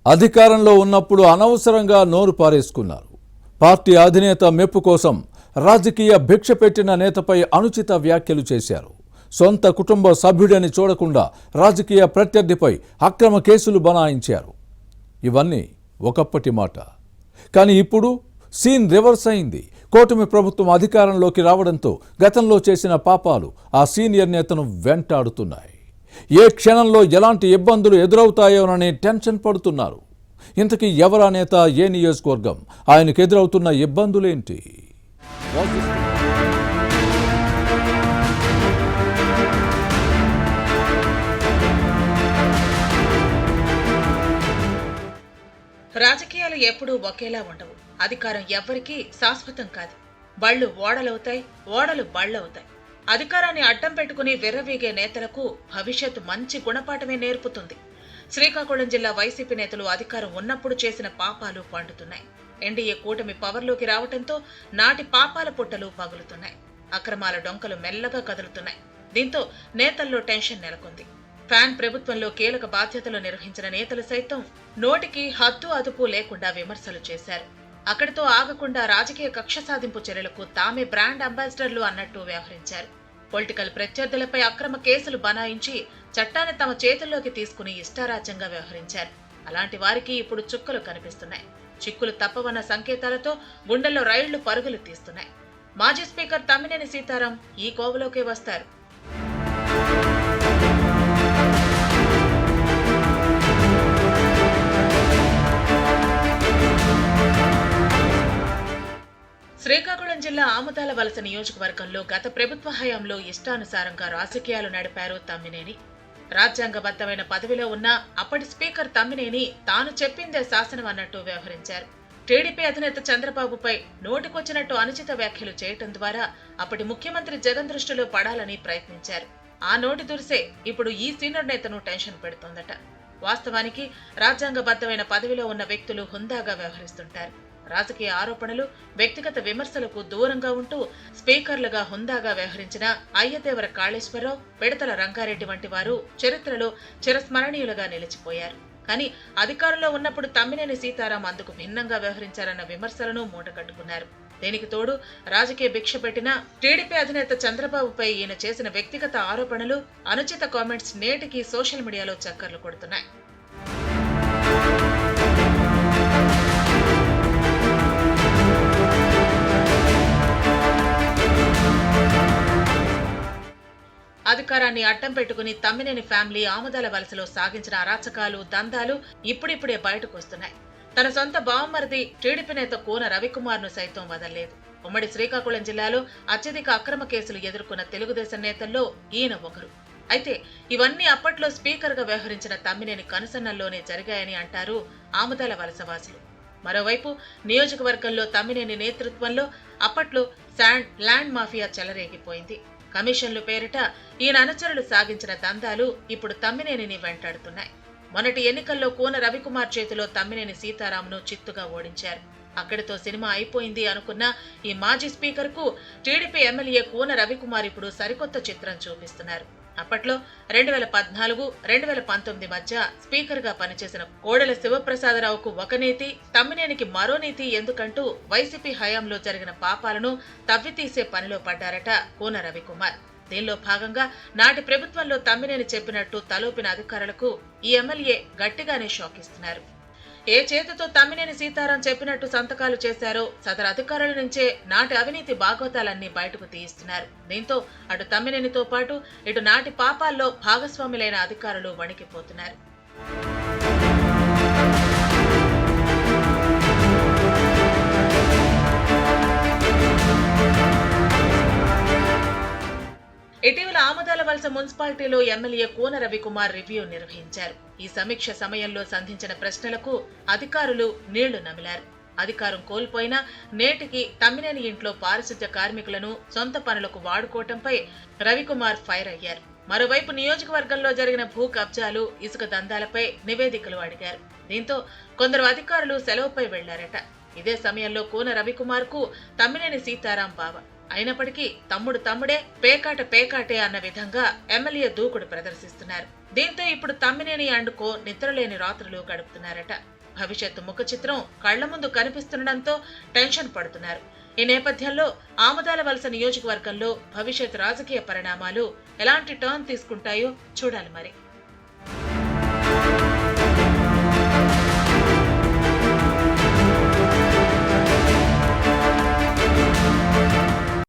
అధికారంలో ఉన్నప్పుడు అనవసరంగా నోరు పారేసుకున్నారు. పార్టీ అధినేత మెప్పు కోసం రాజకీయ భిక్ష పెట్టిన నేతపై అనుచిత వ్యాఖ్యలు చేశారు. సొంత కుటుంబ సభ్యుడని చూడకుండా రాజకీయ ప్రత్యర్థిపై అక్రమ కేసులు బనాయించారు. ఇవన్నీ ఒకప్పటి మాట. కానీ ఇప్పుడు సీన్ రివర్స్ అయింది. కూటమి ప్రభుత్వం అధికారంలోకి రావడంతో గతంలో చేసిన పాపాలు ఆ సీనియర్ నేతను వెంటాడుతున్నాయి. ఏ క్షణంలో ఎలాంటి ఇబ్బందులు ఎదురవుతాయోనని టెన్షన్ పడుతున్నారు. ఇంతకీ ఎవరా నేత, ఏ నియోజకవర్గం, ఆయనకు ఎదురవుతున్న ఇబ్బందులేంటి? రాజకీయాలు ఎప్పుడూ ఒకేలా ఉండవు. అధికారం ఎవ్వరికీ శాశ్వతం కాదు. బళ్ళు ఓడలవుతాయి, ఓడలు బళ్ళవుతాయి. అధికారాన్ని అడ్డం పెట్టుకుని విర్రవీగే నేతలకు భవిష్యత్తు మంచి గుణపాఠమే నేర్పుతుంది. శ్రీకాకుళం జిల్లా వైసీపీ నేతలు అధికారం ఉన్నప్పుడు చేసిన పాపాలు పండుతున్నాయి. ఎన్డీఏ కూటమి పవర్లోకి రావడంతో నాటి పాపాల పుట్టలు పగులుతున్నాయి. అక్రమాల డొంకలు మెల్లగా కదులుతున్నాయి. దీంతో నేతల్లో టెన్షన్ నెలకొంది. ఫ్యాన్ ప్రభుత్వంలో కీలక బాధ్యతలు నిర్వహించిన నేతలు సైతం నోటికి హద్దు అదుపు లేకుండా విమర్శలు చేశారు. అక్కడితో ఆగకుండా రాజకీయ కక్ష సాధింపు చర్యలకు తామే బ్రాండ్ అంబాసిడర్లు అన్నట్టు వ్యవహరించారు. పొలిటికల్ ప్రత్యర్థులపై అక్రమ కేసులు బనాయించి చట్టాన్ని తమ చేతుల్లోకి తీసుకుని ఇష్టారాజ్యంగా వ్యవహరించారు. అలాంటి వారికి ఇప్పుడు చుక్కలు కనిపిస్తున్నాయి. చిక్కులు తప్పవన్న సంకేతాలతో గుండెల్లో రైళ్లు పరుగులు తీస్తున్నాయి. మాజీ స్పీకర్ తమ్మినేని సీతారాం ఈ కోవలోకే వస్తారు. శ్రీకాకుళం జిల్లా ఆముదాల వలస నియోజకవర్గంలో గత ప్రభుత్వ హయాంలో ఇష్టానుసారంగా రాజకీయాలు నడిపారు తమ్మినేని. రాజ్యాంగబద్ధమైన పదవిలో ఉన్న అప్పటి స్పీకర్ తమ్మినేని తాను చెప్పిందే శాసనం అన్నట్టు వ్యవహరించారు. టీడీపీ అధినేత చంద్రబాబుపై నోటికొచ్చినట్టు అనుచిత వ్యాఖ్యలు చేయటం ద్వారా అప్పటి ముఖ్యమంత్రి జగన్ దృష్టిలో పడాలని ప్రయత్నించారు. ఆ నోటి దురిసే ఇప్పుడు ఈ సీనియర్ నేతను టెన్షన్ పెడుతోందట. వాస్తవానికి రాజ్యాంగబద్ధమైన పదవిలో ఉన్న వ్యక్తులు హుందాగా వ్యవహరిస్తుంటారు. రాజకీయ ఆరోపణలు, వ్యక్తిగత విమర్శలకు దూరంగా ఉంటూ స్పీకర్లుగా హుందాగా వ్యవహరించిన అయ్యదేవర కాళేశ్వరరావు, పిడతల రంగారెడ్డి వంటి వారు చరిత్రలో చిరస్మరణీయులుగా నిలిచిపోయారు. కానీ అధికారంలో ఉన్నప్పుడు తమ్మినేని సీతారాం అందుకు భిన్నంగా వ్యవహరించారన్న విమర్శలను మూటకట్టుకున్నారు. దీనికి తోడు రాజకీయ భిక్ష పెట్టిన టీడీపీ అధినేత చంద్రబాబుపై ఈయన చేసిన వ్యక్తిగత ఆరోపణలు, అనుచిత కామెంట్స్ నేటికి సోషల్ మీడియాలో చక్కర్లు కొడుతున్నాయి. అధికారాన్ని అడ్డం పెట్టుకుని తమ్మినేని ఫ్యామిలీ ఆముదాల వలసలో సాగించిన అరాచకాలు, దందాలు ఇప్పుడిప్పుడే బయటకు వస్తున్నాయి. తన సొంత బావమరిది టీడీపీ నేత కోన రవికుమార్ ను సైతం వదల్లేదు. ఉమ్మడి శ్రీకాకుళం జిల్లాలో అత్యధిక అక్రమ కేసులు ఎదుర్కొన్న తెలుగుదేశం నేతల్లో ఈయన ఒకరు. అయితే ఇవన్నీ అప్పట్లో స్పీకర్ గా వ్యవహరించిన తమ్మినేని కనుసన్నల్లోనే జరిగాయని అంటారు ఆముదాల వలసవాసులు. మరోవైపు నియోజకవర్గంలో తమ్మినేని నేతృత్వంలో అప్పట్లో ల్యాండ్ మాఫియా చెలరేగిపోయింది. కమిషన్లు పేరిట ఈయన అనుచరులు సాగించిన దందాలు ఇప్పుడు తమ్మినేనిని వెంటాడుతున్నాయి. మొన్నటి ఎన్నికల్లో కోన రవికుమార్ చేతిలో తమ్మినేని సీతారాంను చిత్తుగా ఓడించారు. అక్కడితో సినిమా అయిపోయింది అనుకున్న ఈ మాజీ స్పీకర్ కు టీడీపీ ఎమ్మెల్యే కోన రవికుమార్ ఇప్పుడు సరికొత్త చిత్రం చూపిస్తున్నారు. అప్పట్లో 2014, 2019 మధ్య స్పీకర్ గా పనిచేసిన కోడెల శివప్రసాదరావుకు ఒక నీతి, తమ్మినేనికి మరో నీతి ఎందుకంటూ వైసీపీ హయాంలో జరిగిన పాపాలను తవ్వితీసే పనిలో పడ్డారట కోన రవికుమార్. దీనిలో భాగంగా నాటి ప్రభుత్వంలో తమ్మినేని చెప్పినట్టు తలూపిన అధికారులకు ఈ ఎమ్మెల్యే గట్టిగానే షాక్ ఇస్తున్నారు. ఏ చేతితో తమ్మినేని సీతారాం చెప్పినట్టు సంతకాలు చేశారో సదరు అధికారుల నుంచే నాటి అవినీతి బాగోతాలన్నీ బయటకు తీయిస్తున్నారు. దీంతో అటు తమ్మినేనితో పాటు ఇటు నాటి పాపాల్లో భాగస్వాములైన అధికారులు వణికిపోతున్నారు. ఇటీవల ఆముదాల వలస మున్సిపాలిటీలో ఎమ్మెల్యే కోన రవికుమార్ రివ్యూ నిర్వహించారు. ఈ సమీక్ష సమయంలో సంధించిన ప్రశ్నలకు అధికారులు నీళ్లు నమిలారు. అధికారం కోల్పోయినా నేటికి తమ్మినేని ఇంట్లో పారిశుద్ధ్య కార్మికులను సొంత పనులకు వాడుకోవటంపై రవికుమార్ ఫైర్ అయ్యారు. మరోవైపు నియోజకవర్గంలో జరిగిన భూ కబ్జాలు, ఇసుక దందాలపై నివేదికలు అడిగారు. దీంతో కొందరు అధికారులు సెలవుపై వెళ్లారట. ఇదే సమయంలో కోన రవికుమార్ కు తమ్మినేని సీతారాం బావ అయినప్పటికీ తమ్ముడు తమ్ముడే, పేకాట పేకాటే అన్న విధంగా ఎమ్మెల్యే దూకుడు ప్రదర్శిస్తున్నారు. దీంతో ఇప్పుడు తమ్మినేని అండుకో నిద్రలేని రాత్రులు గడుపుతున్నారట. భవిష్యత్తు ముఖ చిత్రం కళ్ల ముందు కనిపిస్తుండటంతో టెన్షన్ పడుతున్నారు. ఈ నేపథ్యంలో ఆమదాల వలస నియోజకవర్గంలో భవిష్యత్ రాజకీయ పరిణామాలు ఎలాంటి టర్న్ తీసుకుంటాయో చూడాలి మరి.